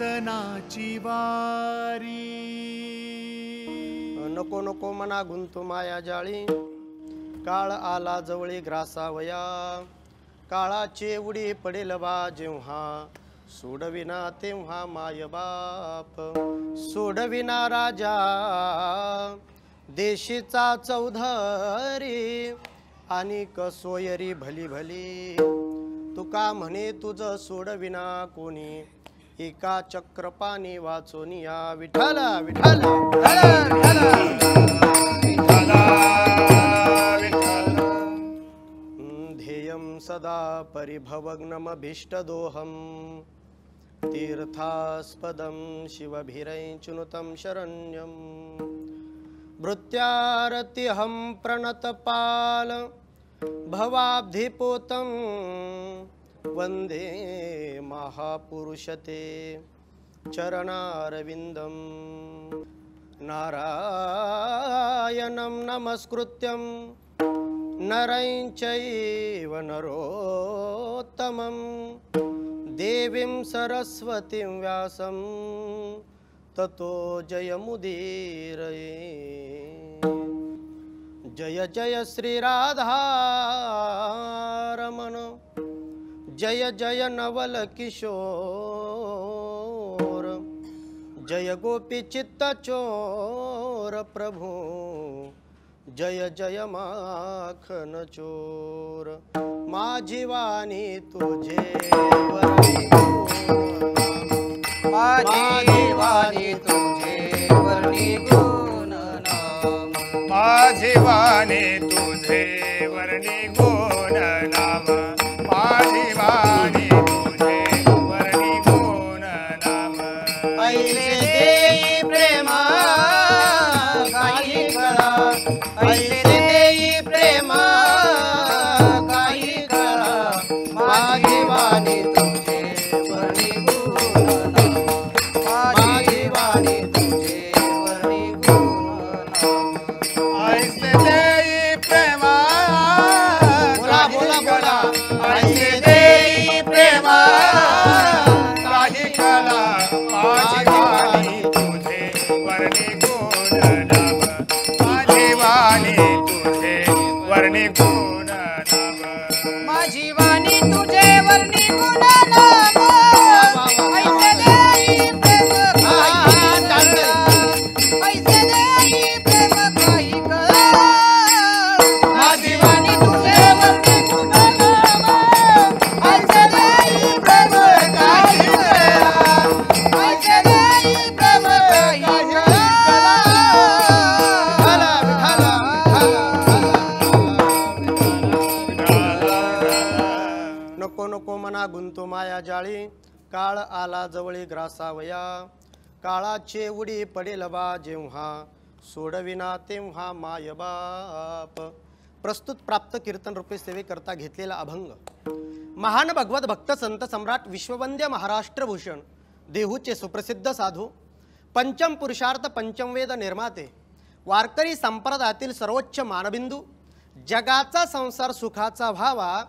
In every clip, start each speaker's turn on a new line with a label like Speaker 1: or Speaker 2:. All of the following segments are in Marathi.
Speaker 1: कीर्तनाची वारी।
Speaker 2: नको नको मना गुंतू माया जाळी, काळ आला जवळी ग्रासावया। काळाची उडी पडेल बा जेव्हा, सोडविना तेव्हा माय बाप। सोडविना राजा देशीचा चौधरी, आणि सोयरी भली भली। तुका म्हणे तुझ सोडविना कोणी, एका चक्रपाणी वाचोनिया। विठ्ठल विठ्ठल ध्येयं सदा परिभवग्नमभीष्टदोहं, तीर्थास्पदं शिवभिरैचुनुतं शरण्यं। भृत्यारत्यहं प्रणतपाल भवाब्धिपोतं, वंदे महापुरुषते चरणारविंदं। नारायणं नमस्कृत्यं नरं चैव नरोत्तमं, देवीं सरस्वतीं व्यासं ततो जयमुदीरये। जय जय श्री राधारमण, जय जय नवल किशोर, जय गोपी चित्त चोर प्रभु, जय जय माखन चोर। माझी वाणी तुझे वरणी गुण, माझी वाणी तुझे वरणी गुण नाम।
Speaker 3: माझी वाणी तुझे वरणी गुण नाम, माझी वाणी तुझे वरणी गुण नाम।
Speaker 2: ऐसे देई प्रेमा काही कळा, ऐसे देई प्रेमा काही कळा। माझी वाणी तुझे वरणी गुण नाम, माझी वाणी तुझे वरणी गुण नाम।
Speaker 3: ऐसे देई प्रेमा
Speaker 2: बोला बोला बोला।
Speaker 3: ऐसे देई प्रेमा काही कला, माझी वाणी तुझे वरणी गुण नाम, माझी वाणी तुझे वरणी गुण नाम।
Speaker 4: माझी वाणी तुझे वरणी गुण नाम, ऐसे देई प्रेम काही कळा, ऐसे देई प्रेम काही कळा। माझी वाणी तुझे वरणी गुण नाम, ऐसे देई प्रेम काही कळा, ऐसे देई प्रेम काही कळा।
Speaker 2: नको नको मना गुंतू माया जाळी, काळ आला जवळी ग्रासावया। काळाचे उडी पडेल बा जेव्हा, सोडविना तेव्हा माय बाप। प्रस्तुत प्राप्त कीर्तन रूपे सेवेकरता घेतलेला अभंग महान भगवत भक्त संत सम्राट विश्ववंद्य महाराष्ट्र भूषण देहूचे सुप्रसिद्ध साधू, पंचम पुरुषार्थ पंचम वेद निर्माते, वारकरी संप्रदायातील सर्वोच्च मानबिंदू, जगाचा संसार सुखाचा व्हावा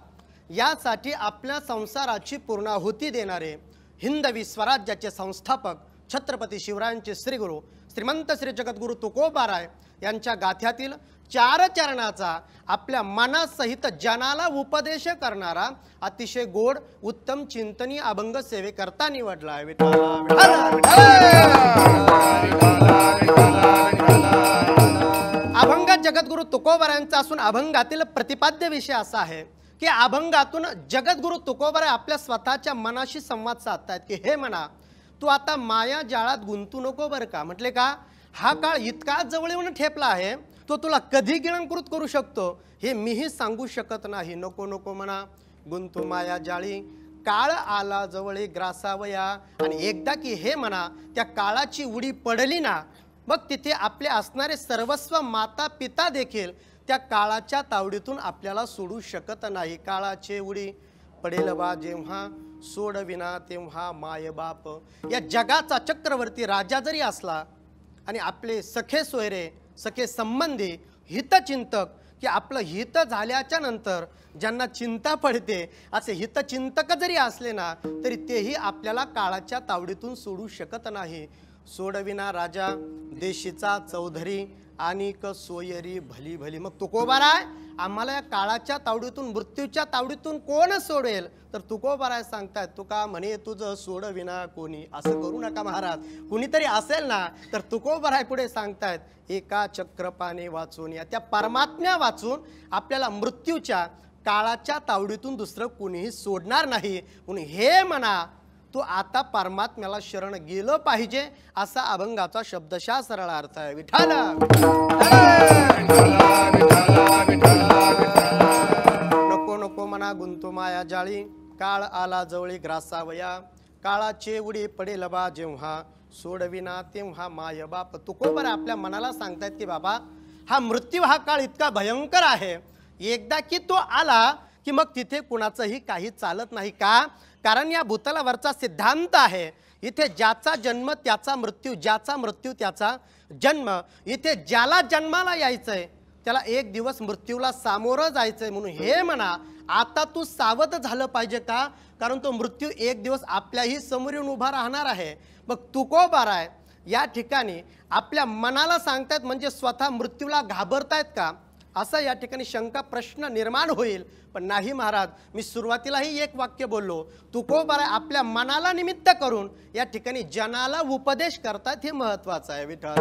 Speaker 2: यासाठी आपल्या संसाराची पूर्णाहुती देणारे हिंदवी स्वराज्याचे संस्थापक छत्रपती शिवरायांचे श्रीगुरु श्रीमंत श्री जगद्गुरु तुकोबाराय यांच्या गाथ्यातील चार चरणाचा आपल्या मनासहित जनाला उपदेश करणारा अतिशय गोड उत्तम चिंतनीय अभंग सेवेकरता निवडला आहे। अभंग जगद्गुरु तुकोबारायांचा असून अभंगातील प्रतिपाद्य विषय असा आहे की अभंगातून जगद्गुरु तुकोबाराय आपल्या स्वतःच्या मनाशी संवाद साधतायत की हे मना, तू आता माया जाळात गुंतू नको बरं का। म्हटले का हा काळ इतका जवळ येऊन ठेपला आहे, तो तुला कधी गिळंकृत करू शकतो हे मीही सांगू शकत नाही। नको नको म्हणा गुंतू माया जाळी, काळ आला जवळी ग्रासावया। आणि एकदा की हे म्हणा त्या काळाची उडी पडली ना, मग तिथे आपले असणारे सर्वस्व माता पिता देखील त्या काळाच्या तावडीतून आपल्याला सोडू शकत नाही। काळाचे उडी पडेल बा जेव्हा, सोडविना तेव्हा माय बाप। या जगाचा चक्रवर्ती राजा जरी असला आणि आपले सखे सोयरे सखे संबंधी हितचिंतक की आपलं हित झाल्याच्या नंतर ज्यांना चिंता पडते असे हितचिंतक जरी असले ना तरी तेही आपल्याला काळाच्या तावडीतून सोडू शकत नाही. सोडविना राजा देशीचा चौधरी आणि सोयरी भली भली. मग तुकोबाराय आम्हाला या काळाच्या तावडीतून मृत्यूच्या तावडीतून कोण सोडेल तर तुकोबाराय सांगतायत तुका म्हणे तुझं सोडविना कोणी. असं करू नका महाराज, कुणीतरी असेल ना तर तुकोबाराय पुढे सांगतायत एका चक्रपाने वाचून या त्या परमात्म्या वाचून आपल्याला मृत्यूच्या काळाच्या तावडीतून दुसरं कुणीही सोडणार नाही. म्हणून हे म्हणा तू आता परमात्म्याला शरण गेलं पाहिजे असा अभंगाचा शब्दशः सरळ अर्थ आहे. विठ्ठल नको नको मना गुंतो माया जाळी काळ आला जवळी ग्रासावया काळाचे उडी पडेल बा जेव्हा सोडविना तेव्हा माय बाप. तुकोबर आपल्या मनाला सांगतायत की बाबा हा मृत्यू हा काळ इतका भयंकर आहे, एकदा की तो आला की मग तिथे कुणाचंही काही चालत नाही. का? कारण या भूतलावरचा सिद्धांत आहे इथे ज्याचा जन्म त्याचा मृत्यू, ज्याचा मृत्यू त्याचा जन्म. इथे ज्याला जन्माला यायचंय त्याला एक दिवस मृत्यूला सामोरं जायचंय. म्हणून हे म्हणा आता तू सावध झालं पाहिजे. का? कारण तो मृत्यू एक दिवस आपल्याही समोर येऊन उभा राहणार आहे. मग तुकोबाराय या ठिकाणी आपल्या मनाला सांगतायत म्हणजे स्वतः मृत्यूला घाबरतायत का असा या ठिकाणी शंका प्रश्न निर्माण होईल. पण नाही महाराज, मी सुरुवातीलाही एक वाक्य बोललो, तुकोबाराय आपल्या मनाला निमित्त करून या ठिकाणी जनाला उपदेश करतात, हे महत्वाचं आहे. विठ्ठल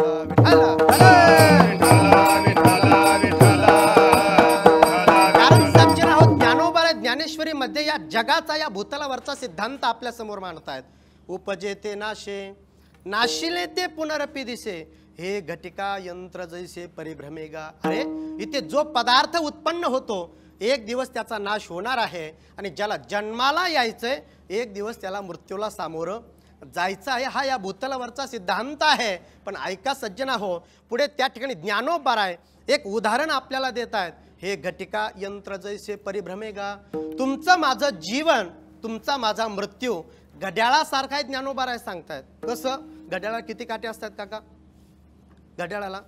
Speaker 2: कारण सज्जन आहोत ज्ञानोबाराय ज्ञानेश्वरी मध्ये या जगाचा या भूतलावरचा सिद्धांत आपल्या समोर मांडतायत. उपजे ते नाशे नाशिले ते पुनरपी दिसे हे घटिका यंत्र जैसे परिभ्रमेगा. अरे इथे जो पदार्थ उत्पन्न होतो एक दिवस त्याचा नाश होणार आहे आणि ज्याला जन्माला यायचंय एक दिवस त्याला मृत्यूला सामोरं जायचं आहे. हा या भूतलावरचा सिद्धांत आहे. पण ऐका सज्जना हो, पुढे त्या ठिकाणी ज्ञानोबाराय एक उदाहरण आपल्याला देत आहेत. हे घटिका यंत्र जैसे परिभ्रमेगा. तुमचं माझं जीवन, तुमचा माझा मृत्यू घड्याळासारखा आहे ज्ञानोबाराय सांगतायत. कसं? घड्याळाला किती काटे असतात काका? घड्याळाला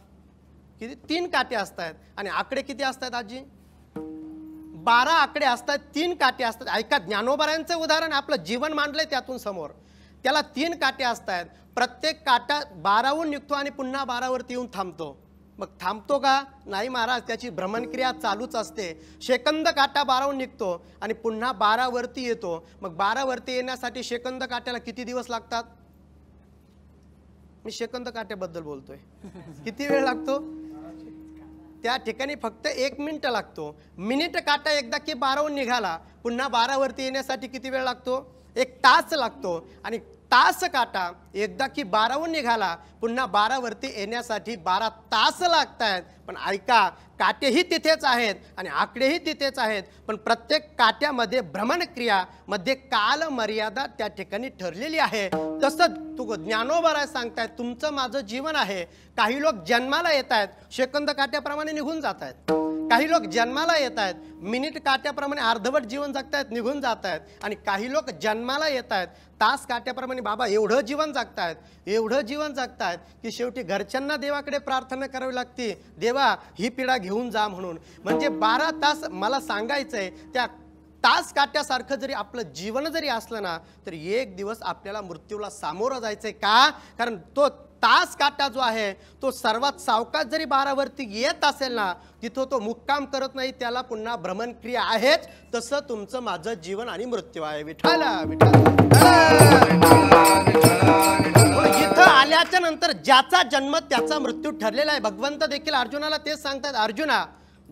Speaker 2: किती? 3 काटे असतात. आणि आकडे किती असतात आजी? 12 आकडे असतात, 3 काटे असतात. ऐका ज्ञानोबारायांचं उदाहरण आपलं जीवन मांडलंय त्यातून समोर. त्याला 3 काटे असतात. प्रत्येक काटा 12हून निघतो आणि पुन्हा 12वरती येऊन थांबतो. मग थांबतो का? नाही महाराज, त्याची भ्रमणक्रिया चालूच असते. सेकंद काटा 12हून निघतो आणि पुन्हा 12वरती येतो. मग 12वरती येण्यासाठी सेकंद काट्याला किती दिवस लागतात? मी सेकंद काट्याबद्दल बोलतोय. किती वेळ लागतो? त्या ठिकाणी फक्त 1 मिनिट लागतो. मिनिट काटा एकदा की 12हून निघाला पुन्हा 12वरती येण्यासाठी किती वेळ लागतो? 1 तास लागतो. आणि तास काटा एकदा की 12हून निघाला पुन्हा 12वरती येण्यासाठी 12 तास लागतायत. पण ऐका, काटेही तिथेच आहेत आणि आकडेही तिथेच आहेत, पण प्रत्येक काट्यामध्ये भ्रमणक्रिया मध्ये काल मर्यादा त्या ठिकाणी ठरलेली आहे. तसं तू ज्ञानोबाराय सांगतायत तुमचं माझं जीवन आहे. काही लोक जन्माला येत आहेत, सेकंद काट्याप्रमाणे निघून जात आहेत. काही लोक जन्माला येत आहेत, मिनिट काट्याप्रमाणे अर्धवट जीवन जगतायत, निघून जात आहेत. आणि काही लोक जन्माला येत आहेत, तास काट्याप्रमाणे बाबा एवढं जीवन जगतायत, एवढं जीवन जगतायत की शेवटी घरच्यांना देवाकडे प्रार्थना करावी लागते, देवा ही पिढा घेऊन जा म्हणून. म्हणजे 12 तास मला सांगायचंय त्या तास काट्यासारखं जरी आपलं जीवन जरी असलं ना तर एक दिवस आपल्याला मृत्यूला सामोरं जायचंय. का? कारण तो तास काटा जो आहे तो सर्वात सावकाश जरी 12वरती येत असेल ना तिथं तो मुक्काम करत नाही, त्याला पुन्हा भ्रमणक्रिया आहेच. तसं तुमचं माझं जीवन आणि मृत्यू आहे. विठ्ठल इथं आल्याच्या नंतर ज्याचा जन्म त्याचा मृत्यू ठरलेला आहे. भगवंत देखील अर्जुनाला तेच सांगतात, अर्जुना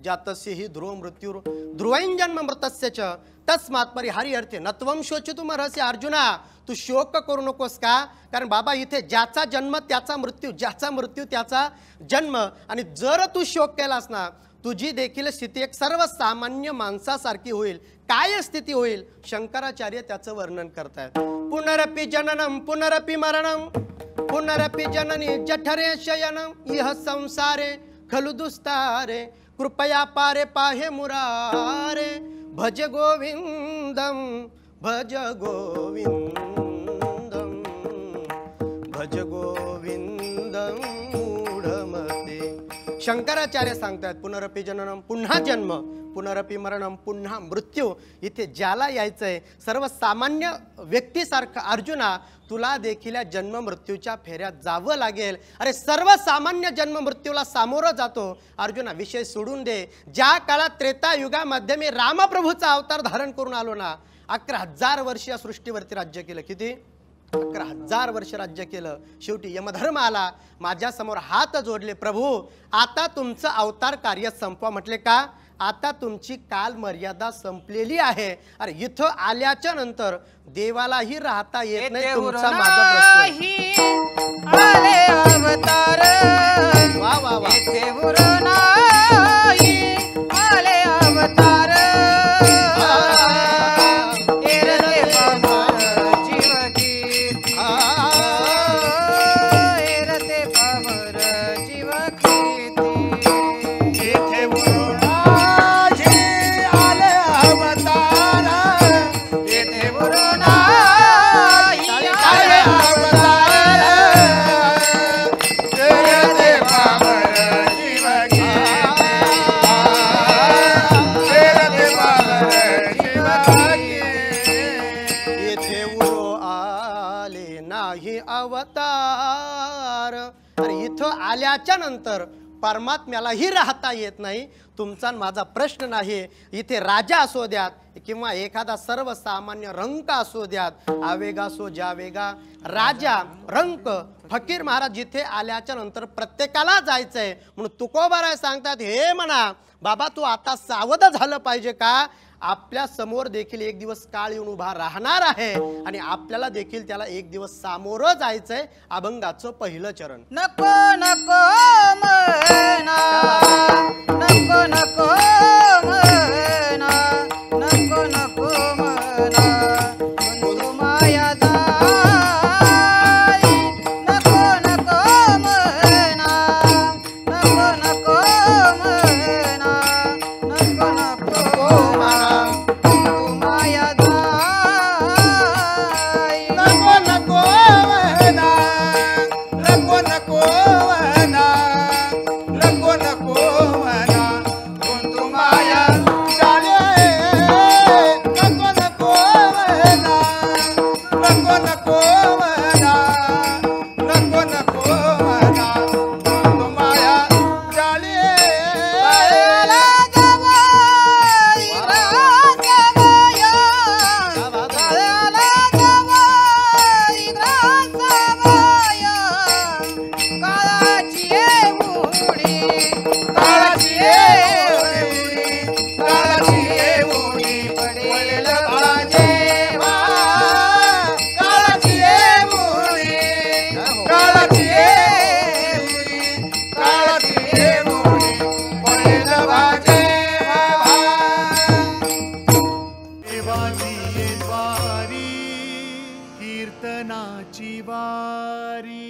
Speaker 2: जातस्य हि ध्रुव मृत्यू ध्रुवैन जन्म मृतस्य च तस्मात् परिहारी अर्थे नत्वम शोचितुम अर्हसि. अर्जुना तू शोक करू नकोस. का? कारण बाबा इथे ज्याचा जन्म त्याचा मृत्यू, ज्याचा मृत्यू त्याचा जन्म. आणि जर तू शोक केलास ना तुझी देखील स्थिती एक सर्वसामान्य माणसासारखी होईल. काय स्थिती होईल? शंकराचार्य त्याचं वर्णन करतायत. पुनरपि जननम पुनरपि मरणम पुनरपि जननी जठरे शयनम इह संसारे खलु दुस्तारे कृपया पारे पाहे मुरारे भज गोविंदम भज गोविंदम भज गोविंदम मूढमते शंकराचार्य सांगतात पुनरपी जननम, पुन्हा जन्म, पुनरपी मरणम, पुन्हा मृत्यू. इथे ज्याला यायचंय सर्वसामान्य व्यक्तीसारखं, अर्जुना तुला देखील या जन्म मृत्यूच्या फेऱ्यात जावं लागेल. अरे सर्वसामान्य जन्म मृत्यूला सामोरं जातो. अर्जुना विषय सोडून दे. ज्या काळात त्रेतायुगामध्ये मी रामप्रभूचा अवतार धारण करून आलो ना, 11,000 वर्ष या सृष्टीवरती राज्य केलं. किती? 11,000 वर्ष राज्य केलं. शेवटी यमधर्म आला, माझ्यासमोर हात जोडले, प्रभू आता तुमचं अवतार कार्य संपवा. म्हटले का? आता तुमची काल मर्यादा संपलेली आहे. अरे इथं आल्याच्या नंतर देवालाही राहता येत नाही. तुमचा माझा प्रश्न
Speaker 4: आले अवतार,
Speaker 2: वा वा वा.
Speaker 4: येथे नाही आले अवतार, एरते पामर जीव कीर्ती, एरते पामर जीव कीर्ती.
Speaker 3: येथे वरुणाजी आले अवतार, येथे वरुणाजी आले अवतार, येथे पामर जीव कीर्ती, येथे पामर जीव कीर्ती.
Speaker 2: येथे उरो आले नाही अवतार. अरे इथं आल्याच्या नंतर परमात्म्यालाही राहता येत नाही. तुमचा आणि माझा प्रश्न नाही. इथे राजा असो द्यात किंवा एखादा सर्वसामान्य रंक असो द्यात, आवेग असो जावेगा, राजा रंक फकीर महाराज जिथे आल्याच्या नंतर प्रत्येकाला जायचंय. म्हणून तुकोबाराय सांगतात, हे म्हणा बाबा तू आता सावध झालं पाहिजे का? आपल्या समोर देखील एक दिवस काळ येऊन उभा राहणार आहे आणि आपल्याला देखील त्याला एक दिवस सामोरं जायचंय. अभंगाचं पहिलं चरण.
Speaker 4: नको नको म्हणा, नको नको म्हणा, नको नको म्हणा, बंधू माया जाई. नको नको म्हणा, नको नको म्हणा, नको नको म्हणा, बंधू माया जाई.
Speaker 3: नको नको म्हणा, नको नको म्हणा, नको नको म्हणा, बंधू माया जाई. नको नको म्हणा, नको नको म्हणा, नको नको म्हणा, बंधू माया जाई.
Speaker 4: काळाला जवाई ग्रासवया, काळाला जवाई ग्रासवया, काळाची एवढी,
Speaker 3: काळाची एवढी, काळाची एवढी पडेल काळजेवा. काळाची एवढी, काळाची एवढी, काळाची एवढी पडेल भाजेवा.
Speaker 1: देवाची वारी कीर्तनाची वारी.